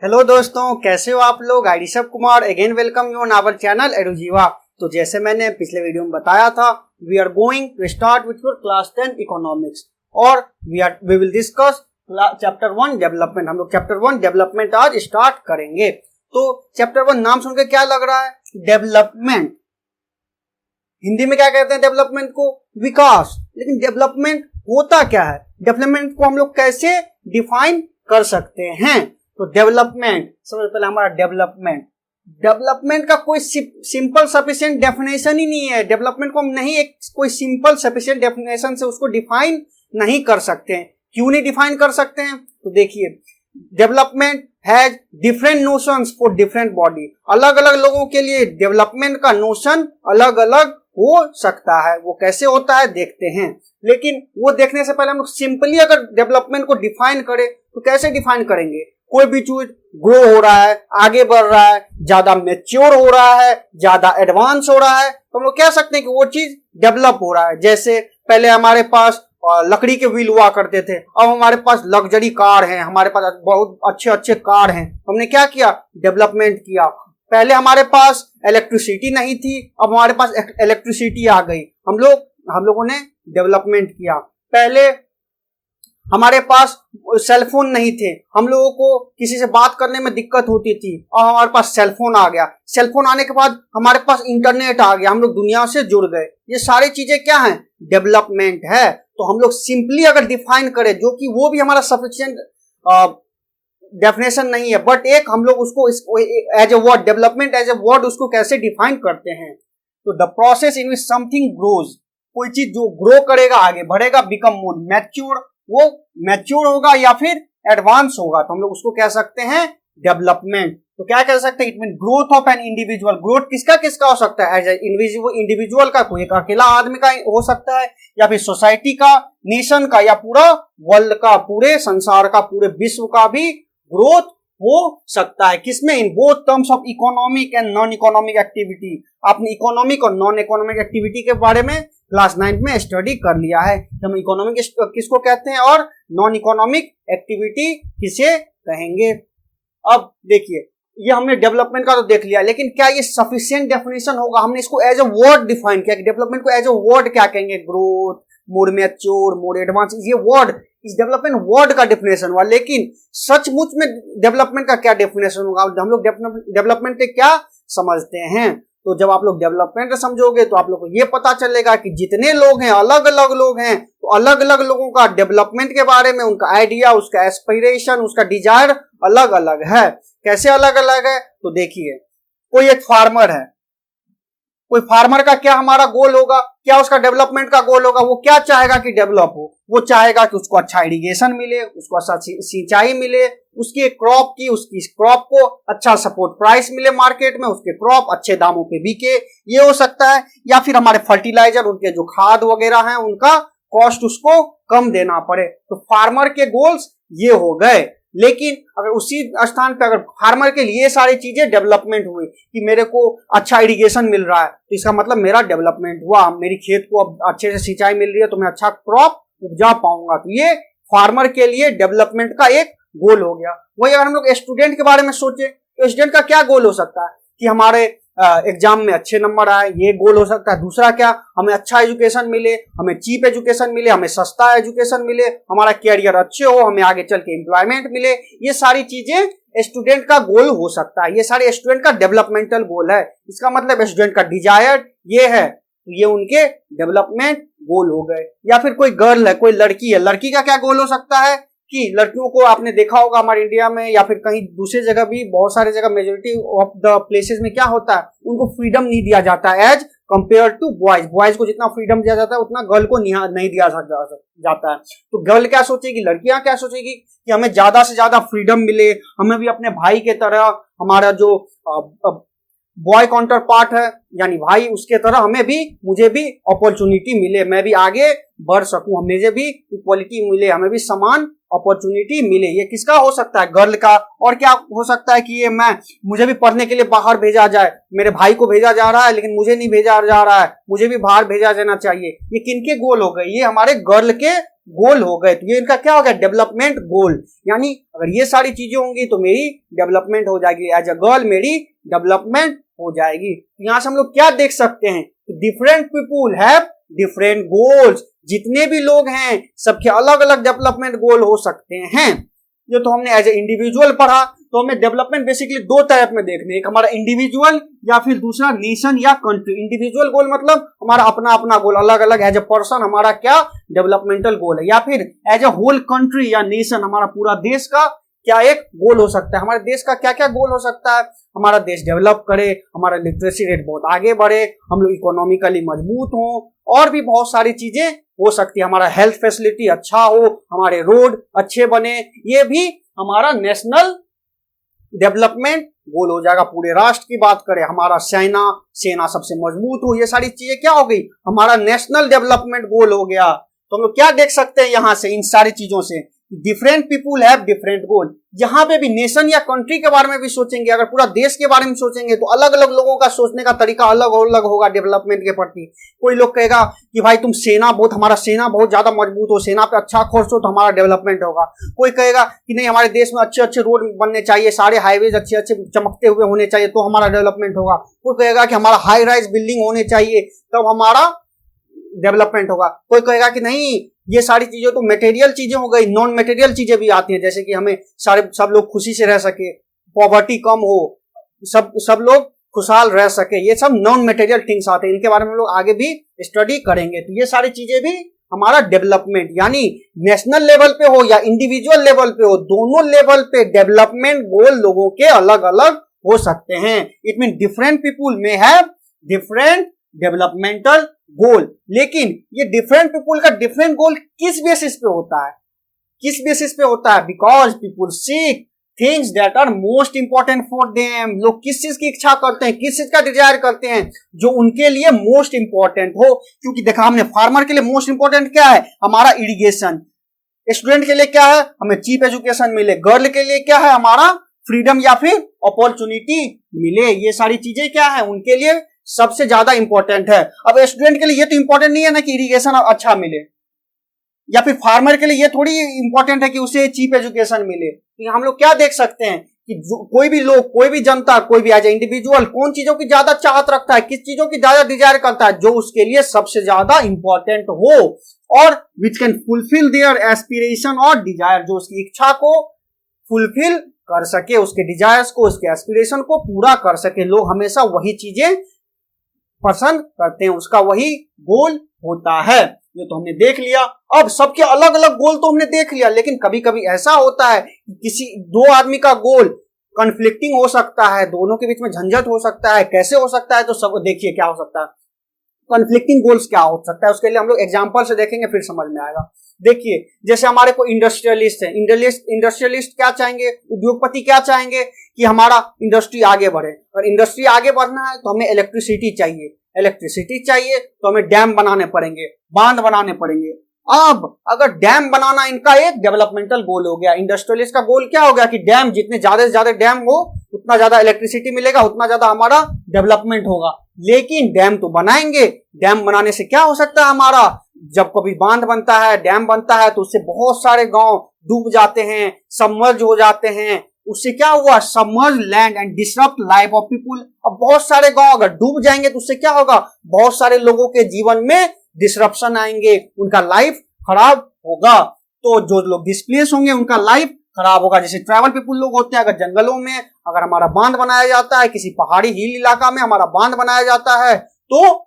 Hello दोस्तों, कैसे हो आप लोग। I Rishabh Kumar again welcome you on our channel Edujeeva. तो जैसे मैंने पिछले वीडियो में बताया था, we are going to start with your class 10 economics और we will discuss chapter 1 development. हम लोग चैप्टर 1 डेवलपमेंट आज स्टार्ट करेंगे। तो चैप्टर 1 नाम सुनकर क्या लग रहा है? डेवलपमेंट। हिंदी में क्या कहते हैं डेवलपमेंट को? विकास। लेकिन डेवलपमेंट होता क्या है? डेवलपमेंट को हम लोग कैसे डिफाइन कर सकते हैं? तो डेवलपमेंट, सबसे पहले हमारा डेवलपमेंट का कोई सिंपल सफिशिएंट डेफिनेशन ही नहीं है। डेवलपमेंट को हम नहीं एक कोई सिंपल सफिशिएंट डेफिनेशन से उसको डिफाइन नहीं कर सकते हैं। क्यों नहीं डिफाइन कर सकते हैं? तो देखिए, development has different notions for different body. अलग अलग लोगों के लिए डेवलपमेंट का नोशन अलग अलग हो सकता है। वो कैसे होता है देखते हैं। लेकिन वो देखने से पहले हम लोग सिंपली अगर डेवलपमेंट को डिफाइन करें तो कैसे डिफाइन करेंगे? कोई भी चीज ग्रो हो रहा है, आगे बढ़ रहा है, ज्यादा मैच्योर हो रहा है, ज्यादा एडवांस हो रहा है, तो हम लोग कह सकते हैं कि वो चीज डेवलप हो रहा है। जैसे पहले हमारे पास लकड़ी के व्हील हुआ करते थे, अब हमारे पास लग्जरी कार हैं, हमारे पास बहुत अच्छे अच्छे कार हैं। हमने क्या किया? डेवलपमेंट किया। पहले हमारे पास इलेक्ट्रिसिटी नहीं थी, अब हमारे पास इलेक्ट्रिसिटी आ गई। हम लोगों ने डेवलपमेंट किया। पहले हमारे पास सेलफोन नहीं थे, हम लोगों को किसी से बात करने में दिक्कत होती थी, और हमारे पास सेलफोन आ गया। सेलफोन आने के बाद हमारे पास इंटरनेट आ गया, हम लोग दुनिया से जुड़ गए। ये सारी चीजें क्या हैं? डेवलपमेंट है। तो हम लोग सिंपली अगर डिफाइन करें, जो कि वो भी हमारा सफिशिएंट डेफिनेशन नहीं है, बट एक हम लोग उसको as a word, development as a word उसको कैसे डिफाइन करते हैं? तो the process in which something grows, कोई चीज जो ग्रो करेगा, आगे बढ़ेगा, बिकम मोर मैच्योर, वो मैच्योर होगा या फिर एडवांस होगा, तो हम लोग उसको कह सकते हैं डेवलपमेंट। तो क्या कह सकते हैं? It mean growth of an individual. Growth किसका किसका हो सकता है? एज ए इंडिविजुअल का, कोई एक अकेला आदमी का हो सकता है, या फिर सोसाइटी का, नेशन का, या पूरा वर्ल्ड का, पूरे संसार का, पूरे विश्व का भी ग्रोथ हो सकता है। किसमें? In both terms of economic and non economic activity. आपने इकोनॉमिक और नॉन इकोनॉमिक एक्टिविटी के बारे में क्लास 9 में स्टडी कर लिया है। हम इकोनॉमिक किसको कहते हैं और नॉन इकोनॉमिक एक्टिविटी किसे कहेंगे। अब देखिए, ये हमने डेवलपमेंट का तो देख लिया, लेकिन क्या ये सफिशिएंट डेफिनेशन होगा? हमने इसको एज ए वर्ड डिफाइन किया कि डेवलपमेंट को एज ए वर्ड क्या कहेंगे? ग्रोथ, मोर मैच्योर, मोर एडवांस। ये वर्ड, इस डेवलपमेंट वर्ड का डेफिनेशन हुआ, लेकिन सचमुच में डेवलपमेंट का क्या डेफिनेशन होगा? हम लोग डेवलपमेंट से क्या समझते हैं? तो जब आप लोग डेवलपमेंट समझोगे तो आप लोग को ये पता चलेगा कि जितने लोग हैं, अलग अलग लोग हैं, तो अलग अलग लोगों का डेवलपमेंट के बारे में उनका आइडिया, उसका एस्पिरेशन, उसका डिजायर अलग अलग है। कैसे अलग अलग है? तो देखिए, कोई एक फार्मर है, कोई फार्मर का क्या हमारा गोल होगा? क्या उसका डेवलपमेंट का गोल होगा? वो क्या चाहेगा कि डेवलप हो? वो चाहेगा कि उसको अच्छा इरिगेशन मिले, उसको अच्छा सिंचाई मिले, उसकी क्रॉप को अच्छा सपोर्ट प्राइस मिले मार्केट में, उसके क्रॉप अच्छे दामों पे बिके। ये हो सकता है। या फिर हमारे फर्टिलाइजर, उनके जो खाद वगैरह हैं, उनका कॉस्ट उसको कम देना पड़े। तो फार्मर के गोल्स ये हो गए। लेकिन अगर उसी स्थान पे अगर फार्मर के लिए सारी चीजें डेवलपमेंट हुई कि मेरे को अच्छा इरिगेशन मिल रहा है, तो इसका मतलब मेरा डेवलपमेंट हुआ, मेरी खेत को अब अच्छे से सिंचाई मिल रही है, तो मैं अच्छा क्रॉप उपजा पाऊंगा। तो ये फार्मर के लिए डेवलपमेंट का एक गोल हो गया। वही अगर हम लोग स्टूडेंट के बारे में सोचे तो स्टूडेंट का क्या गोल हो सकता है? कि हमारे एग्जाम में अच्छे नंबर आए, ये गोल हो सकता है। दूसरा क्या? हमें अच्छा एजुकेशन मिले, हमें चीप एजुकेशन मिले, हमें सस्ता एजुकेशन मिले, हमारा कैरियर अच्छे हो, हमें आगे चल के एम्प्लॉयमेंट मिले। ये सारी चीजें स्टूडेंट का गोल हो सकता है। ये सारे स्टूडेंट का डेवलपमेंटल गोल है। इसका मतलब स्टूडेंट का डिजायर ये है, तो ये उनके डेवलपमेंट गोल हो गए। या फिर कोई गर्ल है, कोई लड़की है, लड़की का क्या गोल हो सकता है? कि लड़कियों को आपने देखा होगा हमारे इंडिया में या फिर कहीं दूसरी जगह भी, बहुत सारी जगह मेजोरिटी ऑफ द प्लेसेस में क्या होता है? उनको फ्रीडम नहीं दिया जाता है as compare to boys. Boys को जितना फ्रीडम दिया जाता है उतना गर्ल को नहीं दिया जाता है। तो गर्ल क्या सोचेगी, लड़कियां क्या सोचेगी कि हमें ज्यादा से ज्यादा फ्रीडम मिले, हमें भी अपने भाई के तरह, हमारा जो बॉय काउंटर पार्ट है यानी भाई, उसके तरह मुझे भी अपॉर्चुनिटी मिले, मैं भी आगे बढ़ सकूं, मुझे भी इक्वलिटी मिले, हमें भी समान अपॉर्चुनिटी मिले। ये किसका हो सकता है? गर्ल का। और क्या हो सकता है कि मुझे भी पढ़ने के लिए बाहर भेजा जाए, मेरे भाई को भेजा जा रहा है लेकिन मुझे नहीं भेजा जा रहा है, मुझे भी बाहर भेजा जाना चाहिए। ये किनके गोल हो गए? ये हमारे गर्ल के गोल हो गए, तो ये इनका क्या हो गया, डेवलपमेंट गोल। यानी अगर ये सारी चीजें होंगी तो मेरी डेवलपमेंट हो जाएगी, एज अ गर्ल मेरी डेवलपमेंट हो जाएगी। तो यहां से हम लोग क्या देख सकते हैं, different people have different goals. जितने भी लोग हैं सबके अलग अलग डेवलपमेंट गोल हो सकते हैं। ये तो हमने एज ए इंडिविजुअल पढ़ा। तो हमें डेवलपमेंट बेसिकली दो टाइप में देखने, एक हमारा इंडिविजुअल या फिर दूसरा नेशन या कंट्री। इंडिविजुअल गोल मतलब हमारा अपना अपना गोल, अलग अलग एज ए पर्सन हमारा क्या डेवलपमेंटल गोल है, या फिर एज ए होल कंट्री या नेशन हमारा पूरा देश का क्या एक गोल हो सकता है। हमारे देश का क्या क्या गोल हो सकता है, हमारा देश डेवलप करे, हमारा लिटरेसी रेट बहुत आगे बढ़े, हम लोग इकोनॉमिकली मजबूत हों, और भी बहुत सारी चीजें हो सकती है, हमारा हेल्थ फैसिलिटी अच्छा हो, हमारे रोड अच्छे बने। ये भी हमारा नेशनल डेवलपमेंट गोल हो जाएगा। पूरे राष्ट्र की बात करें, हमारा सेना सबसे मजबूत हो, ये सारी चीजें क्या हो गई, हमारा नेशनल डेवलपमेंट गोल हो गया। तो हम लोग क्या देख सकते हैं यहां से, इन सारी चीजों से, डिफरेंट पीपुल हैव डिफरेंट गोल। जहां पे भी नेशन या कंट्री के बारे में भी सोचेंगे, अगर पूरा देश के बारे में सोचेंगे तो अलग अलग लोगों का सोचने का तरीका अलग अलग होगा डेवलपमेंट के प्रति। कोई लोग कहेगा कि भाई तुम हमारा सेना बहुत ज्यादा मजबूत हो, सेना पे अच्छा खर्च हो तो हमारा डेवलपमेंट होगा। कोई कहेगा कि नहीं, हमारे देश में अच्छे अच्छे रोड बनने चाहिए, सारे हाईवेज अच्छे अच्छे चमकते हुए होने चाहिए तो हमारा डेवलपमेंट होगा। कोई कहेगा कि हमारा हाई राइज बिल्डिंग होने चाहिए तब हमारा डेवलपमेंट होगा। कोई कहेगा कि नहीं, ये सारी चीजें तो मटेरियल चीजें हो गई, नॉन मटेरियल चीजें भी आती हैं, जैसे कि हमें सब लोग खुशी से रह सके, पॉवर्टी कम हो, सब लोग खुशहाल रह सके, ये सब नॉन मटेरियल थिंग्स आते हैं। इनके बारे में हम लोग आगे भी स्टडी करेंगे। तो ये सारी चीजें भी हमारा डेवलपमेंट, यानी नेशनल लेवल पे हो या इंडिविजुअल लेवल पे हो, दोनों लेवल पे डेवलपमेंट गोल लोगों के अलग अलग हो सकते हैं। इट मीन डिफरेंट पीपुल में हैव डिफरेंट डेवलपमेंटल गोल। लेकिन ये डिफरेंट पीपुल का डिफरेंट गोल किस बेसिस पे होता है, because people seek things that are most important for them. लोग किस चीज की इच्छा करते हैं, किस चीज का डिजायर करते हैं जो उनके लिए मोस्ट इंपॉर्टेंट हो। क्योंकि देखा हमने, फार्मर के लिए मोस्ट इंपॉर्टेंट क्या है, हमारा इरिगेशन। स्टूडेंट के लिए क्या है, हमें चीप एजुकेशन मिले। गर्ल के लिए क्या है, हमारा फ्रीडम या फिर अपॉर्चुनिटी मिले। ये सारी चीजें क्या है, उनके लिए सबसे ज्यादा इंपॉर्टेंट है। अब स्टूडेंट के लिए ये तो इंपॉर्टेंट नहीं है ना कि इरिगेशन अच्छा मिले, या फिर फार्मर के लिए ये थोड़ी इंपॉर्टेंट है कि उसे चीप एजुकेशन मिले। तो हम लोग क्या देख सकते हैं कि कोई भी लोग, कोई भी जनता, कोई भी एज ए इंडिविजुअल कौन चीजों की ज्यादा चाहत रखता है, किस चीजों की ज्यादा डिजायर करता है, जो उसके लिए सबसे ज्यादा इंपॉर्टेंट हो, और which can fulfil there aspiration और डिजायर, जो उसकी इच्छा को फुलफिल कर सके, उसके डिजायर्स को, उसके एस्पिरेशन को पूरा कर सके। लोग हमेशा वही चीजें पसंद करते हैं, उसका वही गोल होता है। ये तो हमने देख लिया। अब सबके अलग अलग गोल तो हमने देख लिया, लेकिन कभी कभी ऐसा होता है कि किसी दो आदमी का गोल कन्फ्लिक्टिंग हो सकता है, दोनों के बीच में झंझट हो सकता है। कैसे हो सकता है, तो सब देखिए क्या हो सकता है, कन्फ्लिक्टिंग गोल्स क्या हो सकता है, उसके लिए हम लोग एग्जांपल से देखेंगे, फिर समझ में आएगा। देखिए, जैसे हमारे को इंडस्ट्रियलिस्ट है, इंडस्ट्रियलिस्ट क्या चाहेंगे, उद्योगपति क्या चाहेंगे कि हमारा इंडस्ट्री आगे बढ़े। और इंडस्ट्री आगे बढ़ना है तो हमें इलेक्ट्रिसिटी चाहिए तो हमें डैम बनाने पड़ेंगे, बांध बनाने पड़ेंगे। अब अगर डैम बनाना इनका एक डेवलपमेंटल गोल हो गया, इंडस्ट्रियलिस्ट का गोल क्या हो गया कि डैम, जितने ज्यादा से ज्यादा डैम हो उतना ज्यादा इलेक्ट्रिसिटी मिलेगा, उतना ज्यादा हमारा डेवलपमेंट होगा। लेकिन डैम तो बनाएंगे, डैम बनाने से क्या हो सकता है, हमारा जब कभी बांध बनता है, डैम बनता है, तो उससे बहुत सारे गांव डूब जाते हैं, सबमर्ज हो जाते हैं। उससे क्या हुआ, submerge land and disrupt life of people. अब बहुत सारे गांव अगर डूब जाएंगे तो उससे क्या होगा, बहुत सारे लोगों के जीवन में डिसरप्शन आएंगे, उनका लाइफ खराब होगा। तो जो लोग डिस्प्लेस होंगे उनका लाइफ खराब होगा। जैसे ट्राइबल पीपुल लोग होते हैं, अगर जंगलों में अगर हमारा बांध बनाया जाता है, किसी पहाड़ी हिल इलाका में हमारा बांध बनाया जाता है, तो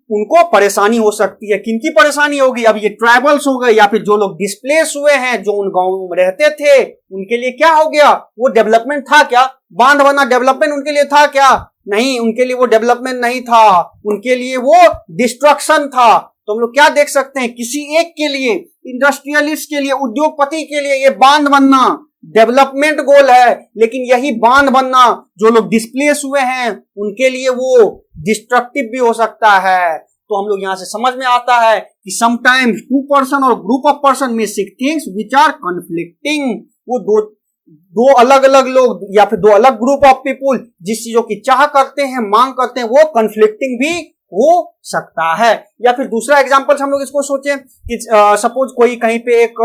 उनको परेशानी हो सकती है। किनकी परेशानी होगी, अब ये ट्राइबल्स हो गए या फिर जो लोग डिस्प्लेस हुए हैं, जो उन गांवों में रहते थे, उनके लिए क्या हो गया, वो डेवलपमेंट था क्या, बांध बना डेवलपमेंट उनके लिए था क्या, नहीं, उनके लिए वो डेवलपमेंट नहीं था, उनके लिए वो डिस्ट्रक्शन था। तो हम लोग क्या देख सकते हैं, किसी एक के लिए, इंडस्ट्रियलिस्ट के लिए, उद्योगपति के लिए ये बांध बनना डेवलपमेंट गोल है, लेकिन यही बांध बनना जो लोग डिस्प्लेस हुए हैं उनके लिए वो डिस्ट्रक्टिव भी हो सकता है। तो हम लोग यहां से समझ में आता है कि समटाइम्स टू पर्सन और ग्रुप ऑफ पर्सन में seek things which are conflicting. वो दो अलग अलग लोग या फिर दो अलग ग्रुप ऑफ पीपुल जिस चीजों की चाह करते हैं, मांग करते हैं, वो कन्फ्लिक्टिंग भी हो सकता है। या फिर दूसरा एग्जांपल हम लोग इसको सोचें कि सपोज कोई कहीं पे एक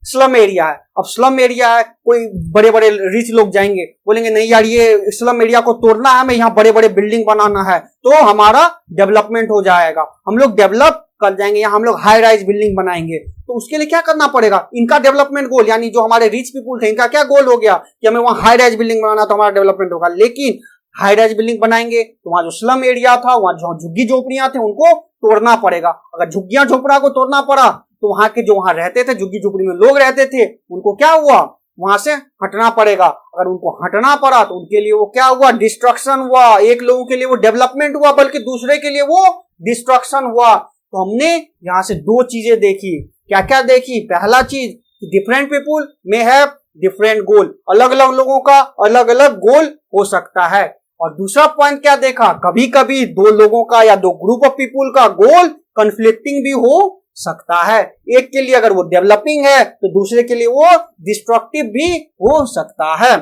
स्लम एरिया है। अब स्लम एरिया है, कोई बड़े बड़े रिच लोग जाएंगे, बोलेंगे नहीं यार ये स्लम एरिया को तोड़ना है, हमें यहाँ बड़े बड़े बिल्डिंग बनाना है तो हमारा डेवलपमेंट हो जाएगा, हम लोग डेवलप कर जाएंगे, यहाँ हम लोग हाई राइज बिल्डिंग बनाएंगे। तो उसके लिए क्या करना पड़ेगा, इनका डेवलपमेंट गोल, यानी जो हमारे रिच पीपुल थे इनका क्या गोल हो गया कि हमें वहां हाई राइज बिल्डिंग बनाना, तो हमारा डेवलपमेंट होगा। लेकिन हाई राइज बिल्डिंग बनाएंगे तो वहां जो स्लम एरिया था, वहां जो झुग्गी झोपड़ियां थे उनको तोड़ना पड़ेगा। अगर झुग्गियां झोपड़ा को तोड़ना पड़ा तो वहां के जो वहां रहते थे, झुग्गी झोपड़ी में लोग रहते थे, उनको क्या हुआ, वहां से हटना पड़ेगा। अगर उनको हटना पड़ा तो उनके लिए वो क्या हुआ, डिस्ट्रक्शन हुआ। एक लोगों के लिए वो डेवलपमेंट हुआ, बल्कि दूसरे के लिए वो डिस्ट्रक्शन हुआ। तो हमने यहां से दो चीजें देखी, क्या क्या देखी, पहला चीज डिफरेंट पीपुल में हैव डिफरेंट गोल, अलग अलग लोगों का अलग अलग गोल हो सकता है। और दूसरा पॉइंट क्या देखा, कभी कभी दो लोगों का या दो ग्रुप ऑफ पीपुल का गोल कन्फ्लिक्टिंग भी हो सकता है। एक के लिए अगर वो डेवलपिंग है तो दूसरे के लिए वो डिस्ट्रक्टिव भी हो सकता है।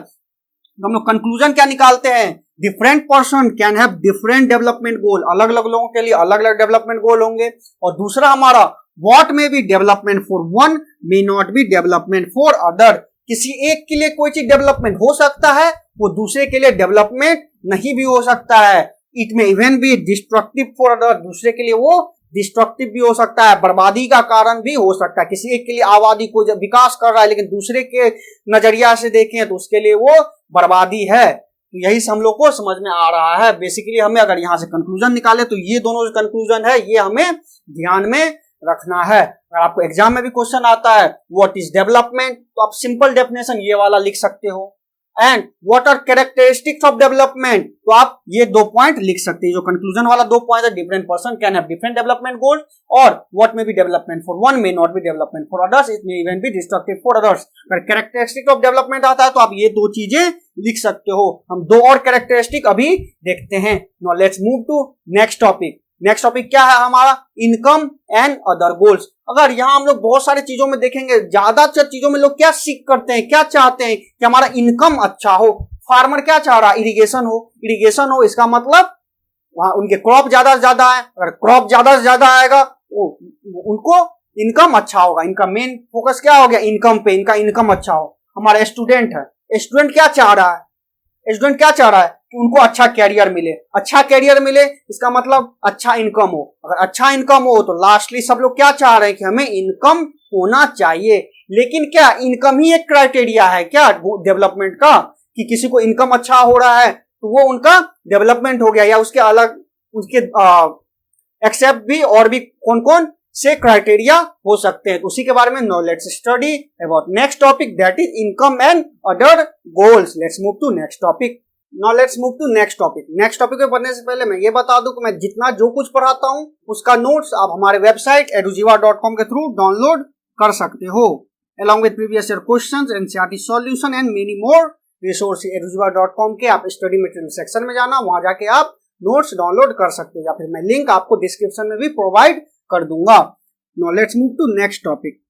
हम लोग कंक्लूजन क्या निकालते हैं, different person can have different development goal, अलग अलग लोगों के लिए अलग अलग डेवलपमेंट गोल होंगे। और दूसरा हमारा what may be development for one may not be development for other, किसी एक के लिए कोई चीज डेवलपमेंट हो सकता है, वो दूसरे के लिए डेवलपमेंट नहीं भी हो सकता है। It may even be destructive for other, दूसरे के लिए वो डिस्ट्रक्टिव भी हो सकता है, बर्बादी का कारण भी हो सकता है। किसी एक के लिए आबादी को जब विकास कर रहा है लेकिन दूसरे के नजरिया से देखें तो उसके लिए वो बर्बादी है। तो यही हम लोग को समझ में आ रहा है। बेसिकली हमें अगर यहाँ से कंक्लूजन निकाले तो ये दोनों जो कंक्लूजन है ये हमें ध्यान में रखना है। अगर आपको एग्जाम में भी क्वेश्चन आता है व्हाट इज डेवलपमेंट, तो आप सिंपल डेफिनेशन ये वाला लिख सकते हो। And what are characteristics of development, तो आप ये दो पॉइंट लिख सकते हैं। जो कंक्लूजन वाला दो पॉइंट है, different person can have different development goals, और what may be development for one may not be development for others, it may even be destructive for others. अगर कैरेक्टरिस्टिक ऑफ डेवलपमेंट आता है तो आप ये दो चीजें लिख सकते हो। हम दो और कैरेक्टरिस्टिक अभी देखते हैं। Now let's move to next topic. Next topic क्या है हमारा, इनकम एंड अदर गोल्स। अगर यहाँ हम लोग बहुत सारे चीजों में देखेंगे, ज्यादातर चीजों में लोग क्या सीख करते हैं, क्या चाहते हैं कि हमारा इनकम अच्छा हो। फार्मर क्या चाह रहा है, इरिगेशन हो, इरिगेशन हो, इसका मतलब वहां उनके क्रॉप ज्यादा से ज्यादा है। अगर क्रॉप ज्यादा से ज्यादा आएगा तो उनको इनकम अच्छा होगा। इनका मेन फोकस क्या हो गया, इनकम पे, इनका इनकम अच्छा हो। हमारा स्टूडेंट है, स्टूडेंट क्या चाह रहा है, स्टूडेंट क्या चाह रहा है कि उनको अच्छा कैरियर मिले। अच्छा कैरियर मिले इसका मतलब अच्छा इनकम हो। अगर अच्छा इनकम हो तो लास्टली सब लोग क्या चाह रहे हैं कि हमें इनकम होना चाहिए। लेकिन क्या इनकम ही एक क्राइटेरिया है क्या डेवलपमेंट का, कि किसी को इनकम अच्छा हो रहा है तो वो उनका डेवलपमेंट हो गया, या उसके अलग उसके एक्सेप्ट भी और भी कौन कौन से क्राइटेरिया हो सकते हैं। तो उसी के बारे में now let's study about next topic, that is income and other goals. Let's move to next topic. Now let's move to next topic. Next topic पे पढ़ने से पहले मैं ये बता दूं कि मैं जितना जो कुछ पढ़ाता हूं उसका नोट्स आप हमारे वेबसाइट edujiva.com के थ्रू डाउनलोड कर सकते हो, along with previous year questions, NCERT solution and many more resources। edujiva.com के आप स्टडी मटेरियल सेक्शन में जाना, वहां जाके आप नोट्स डाउनलोड कर सकते हो, या फिर मैं लिंक आपको डिस्क्रिप्शन में भी प्रोवाइड कर दूंगा। Now let's move to next topic.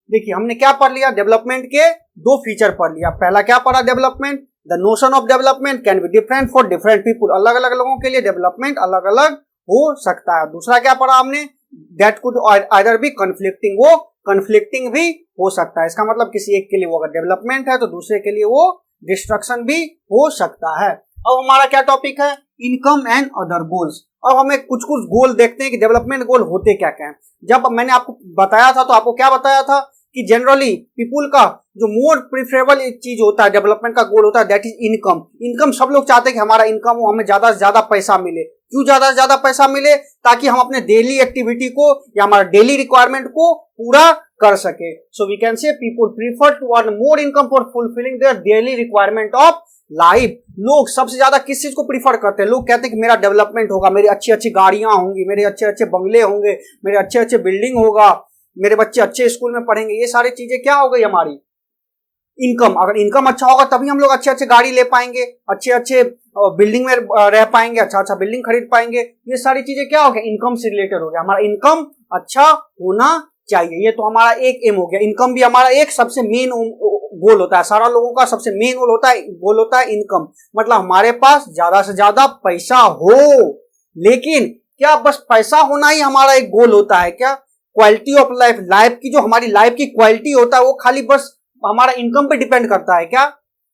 देखिए हमने क्या पढ़ लिया, डेवलपमेंट के दो फीचर पढ़ लिया। पहला क्या पढ़ा, development, the notion of development can be different for different people, अलग अलग लोगों के लिए डेवलपमेंट अलग अलग हो सकता है। दूसरा क्या पढ़ा हमने, that could either be conflicting, वो कन्फ्लिक्टिंग भी हो सकता है। इसका मतलब किसी एक के लिए वो अगर डेवलपमेंट है तो दूसरे के लिए वो डिस्ट्रक्शन भी हो सकता है। अब हमारा क्या टॉपिक है, इनकम एंड अदर गोल्स। अब हमें कुछ कुछ गोल देखते हैं कि डेवलपमेंट गोल होते क्या क्या है। जब मैंने आपको बताया था तो आपको क्या बताया था कि जनरली पीपुल का जो मोर प्रिफरेबल चीज होता है, डेवलपमेंट का गोल होता है, दैट इज इनकम। इनकम सब लोग चाहते हैं कि हमारा इनकम हो, हमें ज्यादा से ज्यादा पैसा मिले। क्यों ज्यादा से ज्यादा पैसा मिले, ताकि हम अपने डेली एक्टिविटी को या हमारा डेली रिक्वायरमेंट को पूरा कर सके। So we can say people prefer to earn more income for fulfilling their daily requirement of life. लोग सबसे ज्यादा किस चीज को प्रीफर करते हैं, लोग कहते हैं कि मेरा डेवलपमेंट होगा, मेरी अच्छी अच्छी गाड़ियां होंगी, मेरे अच्छे अच्छे बंगले होंगे, मेरे अच्छे अच्छे बिल्डिंग होगा, मेरे बच्चे अच्छे स्कूल में पढ़ेंगे। ये सारी चीजें क्या हो गई हमारी इनकम। अगर इनकम अच्छा होगा तभी हम लोग अच्छे अच्छे गाड़ी ले पाएंगे, अच्छे अच्छे बिल्डिंग में रह पाएंगे, अच्छा अच्छा बिल्डिंग खरीद पाएंगे। ये सारी चीजें क्या हो गया, इनकम से रिलेटेड हो गया। हमारा इनकम अच्छा होना चाहिए, ये तो हमारा एक एम हो गया। इनकम भी हमारा एक सबसे मेन गोल होता है। सारा लोगों का सबसे मेन गोल होता है इनकम, मतलब हमारे पास ज्यादा से ज्यादा पैसा हो। लेकिन क्या बस पैसा होना ही हमारा एक गोल होता है क्या? क्वालिटी ऑफ लाइफ, लाइफ की जो हमारी लाइफ की क्वालिटी होता है वो खाली बस हमारा इनकम पे डिपेंड करता है क्या?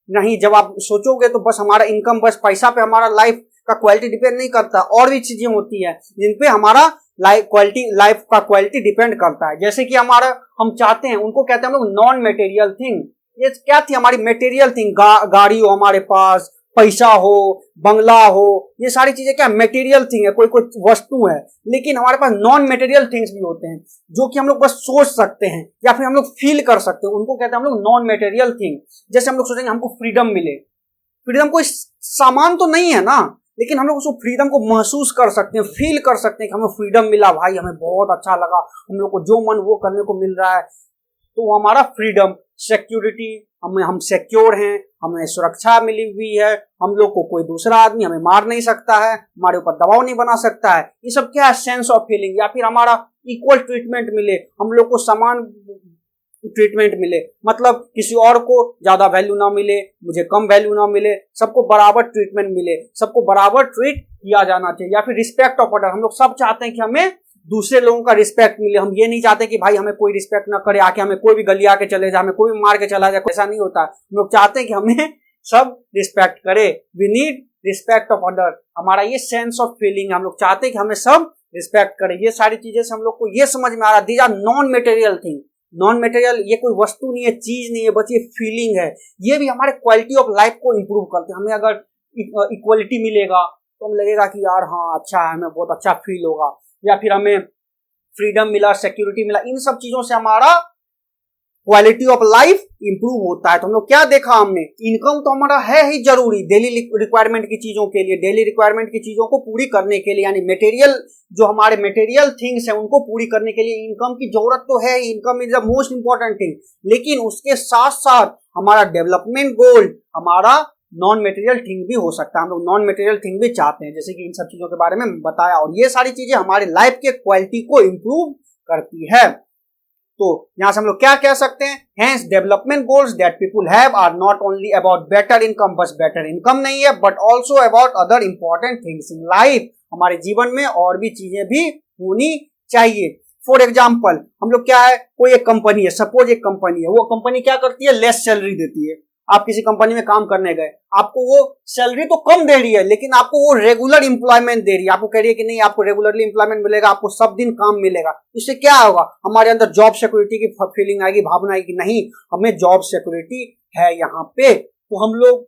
नहीं, जब आप सोचोगे तो बस हमारा इनकम, बस पैसा पे हमारा लाइफ का क्वालिटी डिपेंड नहीं करता। और भी चीजें होती है जिन पे हमारा लाइफ का क्वालिटी डिपेंड करता है। जैसे कि हमारा, हम चाहते हैं, उनको कहते हैं हम लोग नॉन मटेरियल थिंग। ये क्या थी? हमारी मटेरियल थिंग, गाड़ी हो हमारे पास, पैसा हो, बंगला हो, ये सारी चीजें क्या मटेरियल थिंग है, कोई कोई वस्तु है। लेकिन हमारे पास नॉन मटेरियल थिंग्स भी होते हैं जो कि हम लोग बस सोच सकते हैं या फिर हम लोग फील कर सकते हैं, उनको कहते हैं हम लोग नॉन मटेरियल थिंग। जैसे हम लोग सोचेंगे हमको फ्रीडम मिले, फ्रीडम कोई सामान तो नहीं है ना, लेकिन हम लोग उसको फ्रीडम को महसूस कर सकते हैं, फील कर सकते हैं कि हमें फ्रीडम मिला, भाई हमें बहुत अच्छा लगा, हम लोग को जो मन वो करने को मिल रहा है, तो वो हमारा फ्रीडम। सिक्योरिटी, हम सिक्योर हैं, हमें सुरक्षा मिली हुई है, हम लोग को कोई दूसरा आदमी हमें मार नहीं सकता है, हमारे ऊपर दबाव नहीं बना सकता है। ये सब क्या है? Sense of feeling. या फिर हमारा इक्वल ट्रीटमेंट मिले, हम लोग को समान ट्रीटमेंट मिले, मतलब किसी और को ज्यादा वैल्यू ना मिले, मुझे कम वैल्यू ना मिले, सबको बराबर ट्रीटमेंट मिले, सबको बराबर ट्रीट किया जाना चाहिए। या फिर रिस्पेक्ट ऑफ अदर, हम लोग सब चाहते हैं कि हमें दूसरे लोगों का रिस्पेक्ट मिले। हम ये नहीं चाहते कि भाई हमें कोई रिस्पेक्ट ना करे, आके हमें कोई भी गली आके चले जाए, हमें कोई भी मार के चला जाए, ऐसा नहीं होता। हम लोग चाहते हैं कि हमें सब रिस्पेक्ट करे। We need respect of other, हमारा ये सेंस ऑफ फीलिंग, हम लोग चाहते हैं कि हमें सब रिस्पेक्ट करे। ये सारी चीजें से हम लोग को ये समझ में आ रहा, these are non material thing. Non material, ये कोई वस्तु नहीं है, चीज नहीं है, बस ये फीलिंग है। ये भी हमारे क्वालिटी ऑफ लाइफ को इंप्रूव करते हैं। हमें अगर इक्वलिटी मिलेगा तो हमें लगेगा कि यार हाँ अच्छा है, हमें बहुत अच्छा फील होगा। या फिर हमें फ्रीडम मिला, सिक्योरिटी मिला, इन सब चीजों से हमारा क्वालिटी ऑफ लाइफ इंप्रूव होता है। तो हम लोग क्या देखा हमने, इनकम तो हमारा है ही जरूरी डेली रिक्वायरमेंट की चीजों के लिए, डेली रिक्वायरमेंट की चीजों को पूरी करने के लिए, यानी मटेरियल जो हमारे मटेरियल थिंग्स है उनको पूरी करने के लिए इनकम की जरूरत तो है। Income is the most important thing, लेकिन उसके साथ साथ हमारा डेवलपमेंट गोल हमारा नॉन मटेरियल थिंग भी हो सकता है। हम लोग नॉन मटेरियल थिंग भी चाहते हैं, जैसे कि इन सब चीजों के बारे में बताया। और ये सारी चीजें हमारे लाइफ के क्वालिटी को इंप्रूव करती है। तो यहां से हम लोग क्या कह सकते हैं, hence development goals that people have are not only about better income, बस बेटर इनकम नहीं है, but also about other important things in life. हमारे जीवन में और भी चीजें भी होनी चाहिए। फॉर एग्जाम्पल, हम लोग क्या है, कोई एक कंपनी है, सपोज एक कंपनी है, वो कंपनी क्या करती है, लेस सैलरी देती है। आप किसी कंपनी में काम करने गए, आपको वो सैलरी तो कम दे रही है, लेकिन आपको वो रेगुलर इंप्लॉयमेंट दे रही है। आपको कह रही है कि नहीं, आपको रेगुलरली इंप्लॉयमेंट मिलेगा, आपको सब दिन काम मिलेगा। इससे क्या होगा, हमारे अंदर जॉब सिक्योरिटी की फीलिंग आएगी, भावना आएगी, नहीं हमें जॉब सिक्योरिटी है यहाँ पे। तो हम लोग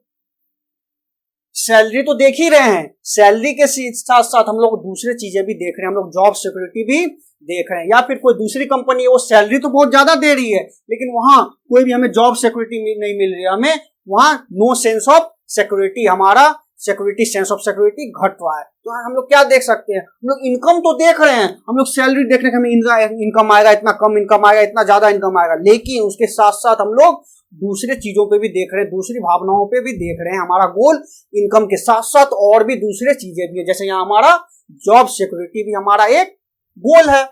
सैलरी तो देख ही रहे हैं, सैलरी के साथ साथ हम लोग दूसरी चीजें भी देख रहे हैं, हम लोग जॉब सिक्योरिटी भी देख रहे हैं। या फिर कोई दूसरी कंपनी है, वो सैलरी तो बहुत ज्यादा दे रही है, लेकिन वहां कोई भी हमें जॉब सिक्योरिटी नहीं मिल रही है, हमें वहां नो सेंस ऑफ सिक्योरिटी, हमारा सिक्योरिटी, सेंस ऑफ सिक्योरिटी घट रहा है। तो हम लोग क्या देख सकते हैं, हम लोग इनकम तो देख रहे हैं, हम लोग सैलरी देख रहे हैं, हमें इनकम आएगा, इतना कम इनकम आएगा, इतना ज्यादा इनकम आएगा, लेकिन उसके साथ साथ हम लोग दूसरे चीजों पे भी देख रहे हैं, दूसरी भावनाओं पे भी देख रहे हैं। हमारा गोल इनकम के साथ साथ और भी दूसरे चीजें भी है, जैसे यहाँ हमारा जॉब सिक्योरिटी भी हमारा एक गोल है।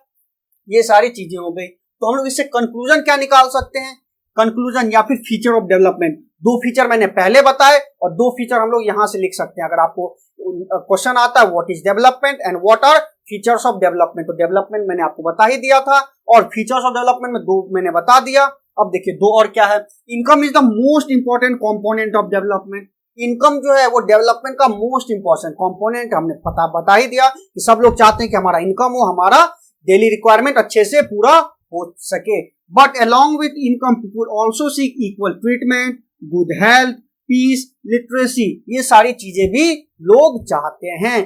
ये सारी चीजें हो गई। तो हम लोग इससे कंक्लूजन क्या निकाल सकते हैं, कंक्लूजन या फिर फीचर ऑफ डेवलपमेंट। दो फीचर मैंने पहले बताए और दो फीचर हम लोग यहां से लिख सकते हैं। अगर आपको क्वेश्चन आता है what is development and what are features of development, तो डेवलपमेंट मैंने आपको बता ही दिया था और फीचर्स ऑफ डेवलपमेंट में दो मैंने बता दिया। अब देखिए दो और क्या है, income is the most important component of development. Income जो है वो डेवलपमेंट का मोस्ट इंपॉर्टेंट कंपोनेंट हमने बता ही दिया कि सब लोग चाहते हैं कि हमारा इनकम हो, हमारा डेली रिक्वायरमेंट अच्छे से पूरा हो सके। But along with income people also seek equal treatment, good health, peace, literacy, ये सारी चीजें भी लोग चाहते हैं।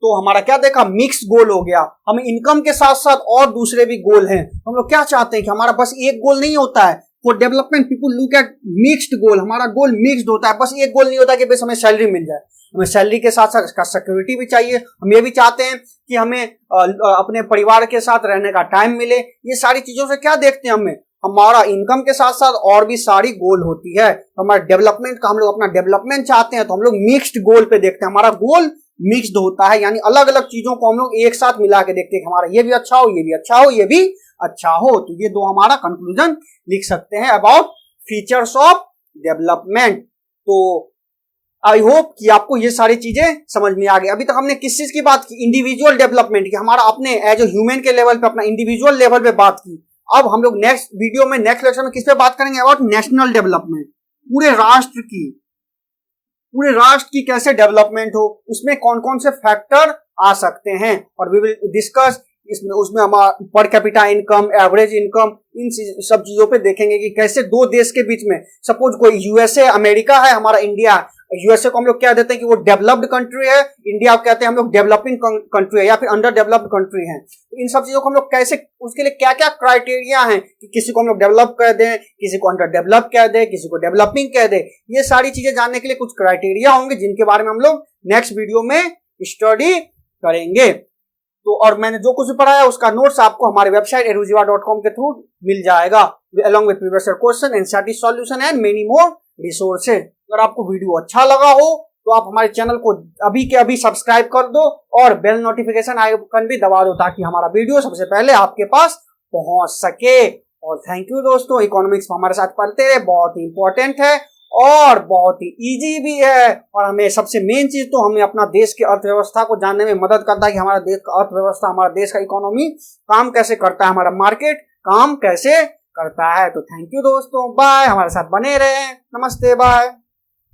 तो हमारा क्या देखा, मिक्स गोल हो गया। हमें इनकम के साथ साथ और दूसरे भी गोल हैं। हम लोग क्या चाहते हैं कि हमारा बस एक गोल नहीं होता है। For development people look at mixed goal, हमारा गोल मिक्स्ड होता है। बस एक गोल नहीं होता कि बस हमें सैलरी मिल जाए, हमें सैलरी के साथ साथ सिक्योरिटी भी चाहिए। हम ये भी चाहते हैं कि हमें अपने परिवार के साथ रहने का टाइम मिले। ये सारी चीजों से क्या देखते हैं, हमें हमारा इनकम के साथ साथ और भी सारी गोल होती है। हमारे डेवलपमेंट का, हम लोग अपना डेवलपमेंट चाहते हैं तो हम लोग मिक्स्ड गोल पे देखते हैं। हमारा गोल मिक्स्ड होता है, यानी अलग अलग चीजों को हम लोग एक साथ मिला के देखते हैं कि हमारा ये भी अच्छा हो, ये भी अच्छा हो, ये भी अच्छा हो। तो ये दो हमारा कंक्लूजन लिख सकते हैं अबाउट फीचर्स ऑफ डेवलपमेंट। तो आई होप कि आपको ये सारी चीजें समझ में आ गई। अभी तक हमने किस चीज की बात की, इंडिविजुअल डेवलपमेंट की, हमारा अपने एज ए ह्यूमन के लेवल पे, अपना इंडिविजुअल लेवल पे बात की। अब हम लोग नेक्स्ट वीडियो में, नेक्स्ट लेक्चर में किस पे बात करेंगे, अबाउट नेशनल डेवलपमेंट, पूरे राष्ट्र की, पूरे राष्ट्र की कैसे डेवलपमेंट हो, उसमें कौन कौन से फैक्टर आ सकते हैं, और वी विल डिस्कस इसमें, उसमें हमारा per capita income, average income, इन सब चीजों पे देखेंगे कि कैसे दो देश के बीच में, सपोज कोई यूएसए अमेरिका है, हमारा इंडिया, यूएसए को हम लोग क्या देते हैं कि वो डेवलप्ड कंट्री है, इंडिया को कहते हैं हम लोग डेवलपिंग कंट्री है या फिर अंडर डेवलप्ड कंट्री है। तो इन सब चीजों को हम लोग कैसे, उसके लिए क्या क्या क्राइटेरिया है कि किसी को हम लोग डेवलप कर दें, किसी को अंडर डेवलप कह दें, किसी को डेवलपिंग कह दें, ये सारी चीजें जानने के लिए कुछ क्राइटेरिया होंगे जिनके बारे में हम लोग नेक्स्ट वीडियो में स्टडी करेंगे। तो और मैंने जो कुछ पढ़ाया उसका नोट्स आपको हमारे वेबसाइट erujiva.com के थ्रू मिल जाएगा, along with previous year question, NCERT solution and many more resources। अगर आपको वीडियो अच्छा लगा हो तो आप हमारे चैनल को अभी के अभी सब्सक्राइब कर दो और बेल नोटिफिकेशन आइकन भी दबा दो ताकि हमारा वीडियो सबसे पहले आपके पास पहुंच सके। और थैंक यू दोस्तों, इकोनॉमिक्स हमारे साथ पढ़ते रहे, बहुत ही इंपॉर्टेंट है और बहुत ही इजी भी है। और हमें सबसे मेन चीज तो हमें अपना देश की अर्थव्यवस्था को जानने में मदद करता है कि हमारा देश का अर्थव्यवस्था, हमारा देश का इकोनॉमी काम कैसे करता है, हमारा मार्केट काम कैसे करता है। तो थैंक यू दोस्तों, बाय, हमारे साथ बने रहे, नमस्ते, बाय।